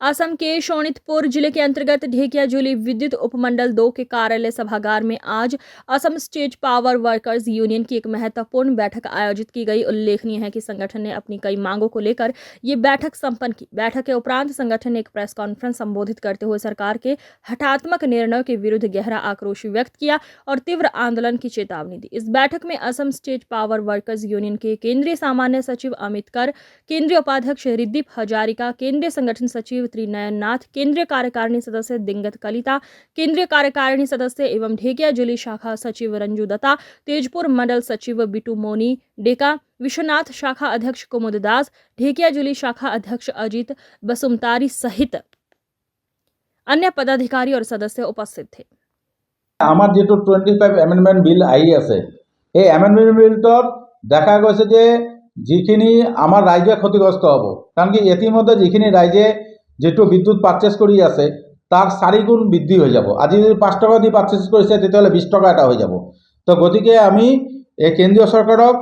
असम के शोणितपुर जिले के अंतर्गत ढेकियाजुली विद्युत उपमंडल 2 के कार्यालय सभागार में आज Assam state power workers union की एक महत्वपूर्ण बैठक आयोजित की गई। उल्लेखनीय है कि संगठन ने अपनी कई मांगों को लेकर ये बैठक संपन्न की। बैठक के उपरांत संगठन ने एक प्रेस कॉन्फ्रेंस संबोधित करते हुए सरकार के हठात्मक निर्णयों के विरुद्ध गहरा आक्रोश व्यक्त किया और तीव्र आंदोलन की चेतावनी दी। इस बैठक में Assam state power workers union के केंद्रीय सामान्य सचिव अमित कर, केंद्रीय उपाध्यक्ष हरिदीप हजारिका, केंद्रीय संगठन सचिव त्रिनयन नाथ, केंद्रीय कार्यकारिणी सदस्य दिंगत कलिता, केंद्रीय कार्यकारिणी सदस्य एवं ढेकियाजुली शाखा सचिव रंजू दत्ता, तेजपुर मंडल सचिव बिटू मोनी डेका, विश्वनाथ शाखा अध्यक्ष कुमुद दास, ढेकियाजुली शाखा अध्यक्ष अजित बसुमतारी सहित अन्य पदाधिकारी और सदस्य उपस्थित थे। আমার যেটো 25 এমেন্ডমেন্ট বিল আহি আছে এই এমেন্ডমেন্ট বিলটোত দেখা গৈছে যে যিখিনি আমাৰ ৰাইজে ক্ষতিগ্ৰস্ত হ'ব, কাৰণ কি ইতিমধ্যে যিখিনি ৰাইজে যেটো বিদ্যুৎ পাৰ্চেজ কৰি আছে তাৰ 4 গুণ বৃদ্ধি হৈ যাব। আজি যদি 5 টকা দি পাৰ্চেজ কৰিছে তেতিয়াহ'লে 20 টকা এটা হৈ যাব। তো গতিকে আমি এই কেন্দ্ৰীয় চৰকাৰক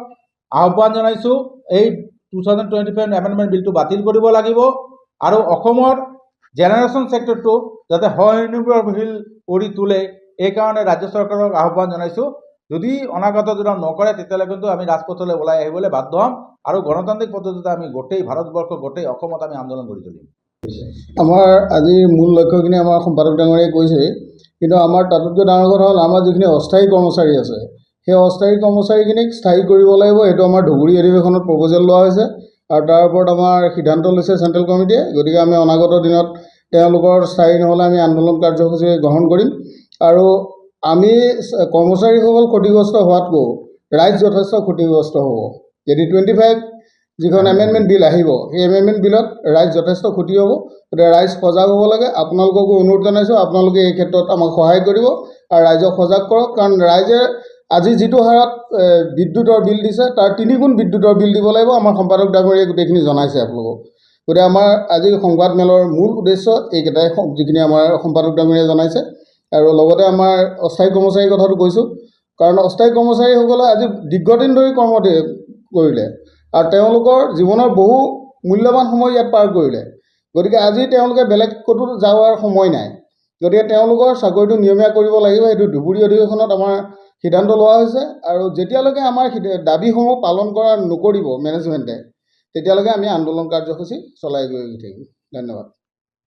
আহ্বান জনাইছোঁ এই 2025 এমেন্ডমেন্ট বিলটো বাতিল কৰিব লাগিব আৰু অসমৰ জেনেৰেশ্যন সেক্টৰটো যাতে সহনিৰ্ভৰশীল কৰি তোলে এই কাৰণে ৰাজ্য চৰকাৰক আহ্বান জনাইছোঁ। যদি অনাগত দিনত নকৰে তেতিয়াহ'লে কিন্তু আমি ৰাজপথলৈ ওলাই আহিবলৈ বাধ্য হ'ম আৰু গণতান্ত্ৰিক পদ্ধতিতে আমি গোটেই ভাৰতবৰ্ষ গোটেই অসমত আমি আন্দোলন কৰি তুলিম। আমাৰ আজিৰ মূল লক্ষ্যখিনি আমাৰ সম্পাদক ডাঙৰীয়াই কৈছে, কিন্তু আমাৰ তাতোতকৈ ডাঙৰ কথা হ'ল আমাৰ যিখিনি অস্থায়ী কৰ্মচাৰী আছে সেই অস্থায়ী কৰ্মচাৰীখিনিক স্থায়ী কৰিব লাগিব। সেইটো আমাৰ ধুবুৰী অধিৱেশনত প্ৰপ'জেল লোৱা হৈছে আৰু তাৰ ওপৰত আমাৰ সিদ্ধান্ত লৈছে চেণ্ট্ৰেল কমিটিয়ে। গতিকে আমি অনাগত দিনত তেওঁলোকৰ স্থায়ী নহ'লে আমি আন্দোলন কাৰ্যসূচী গ্ৰহণ কৰিম আৰু আমি কৰ্মচাৰীসকল ক্ষতিগ্ৰস্ত হোৱাতকৈ ৰাইজ যথেষ্ট ক্ষতিগ্ৰস্ত হ'ব। যদি 25 যিখন এমেণ্ডমেণ্ট বিল আহিব সেই এমেণ্ডমেণ্ট বিলত ৰাইজ যথেষ্ট ক্ষতি হ'ব। গতিকে ৰাইজ সজাগ হ'ব লাগে। আপোনালোককো অনুৰোধ জনাইছোঁ, আপোনালোকে এই ক্ষেত্ৰত আমাক সহায় কৰিব আৰু ৰাইজক সজাগ কৰক, কাৰণ ৰাইজে আজি যিটো হাৰত বিদ্যুতৰ বিল দিছে তাৰ 3 গুণ বিদ্যুতৰ বিল দিব লাগিব। আমাৰ সম্পাদক ডাঙৰীয়াই গোটেইখিনি জনাইছে আপোনালোকক। গতিকে আমাৰ আজি সংবাদ মেলৰ মূল উদ্দেশ্য এইকেইটাই যিখিনি আমাৰ সম্পাদক ডাঙৰীয়াই জনাইছে। আৰু লগতে আমাৰ অস্থায়ী কৰ্মচাৰীৰ কথাটো কৈছোঁ, কাৰণ অস্থায়ী কৰ্মচাৰীসকলে আজি দীৰ্ঘদিন ধৰি কৰ্ম কৰিলে আৰু তেওঁলোকৰ জীৱনৰ বহু মূল্যৱান সময় ইয়াত পাৰ কৰিলে। গতিকে আজি তেওঁলোকে বেলেগ ক'তো যোৱাৰ সময় নাই। গতিকে তেওঁলোকৰ চাকৰিটো নিয়মীয়া কৰিব লাগিব। সেইটো ধুবুৰী অধিৱেশনত আমাৰ সিদ্ধান্ত লোৱা হৈছে আৰু যেতিয়ালৈকে আমাৰ দাবীসমূহ পালন নকৰিব মেনেজমেণ্টে তেতিয়ালৈকে আমি আন্দোলন কাৰ্যসূচী চলাই গৈ থাকিম। ধন্যবাদ।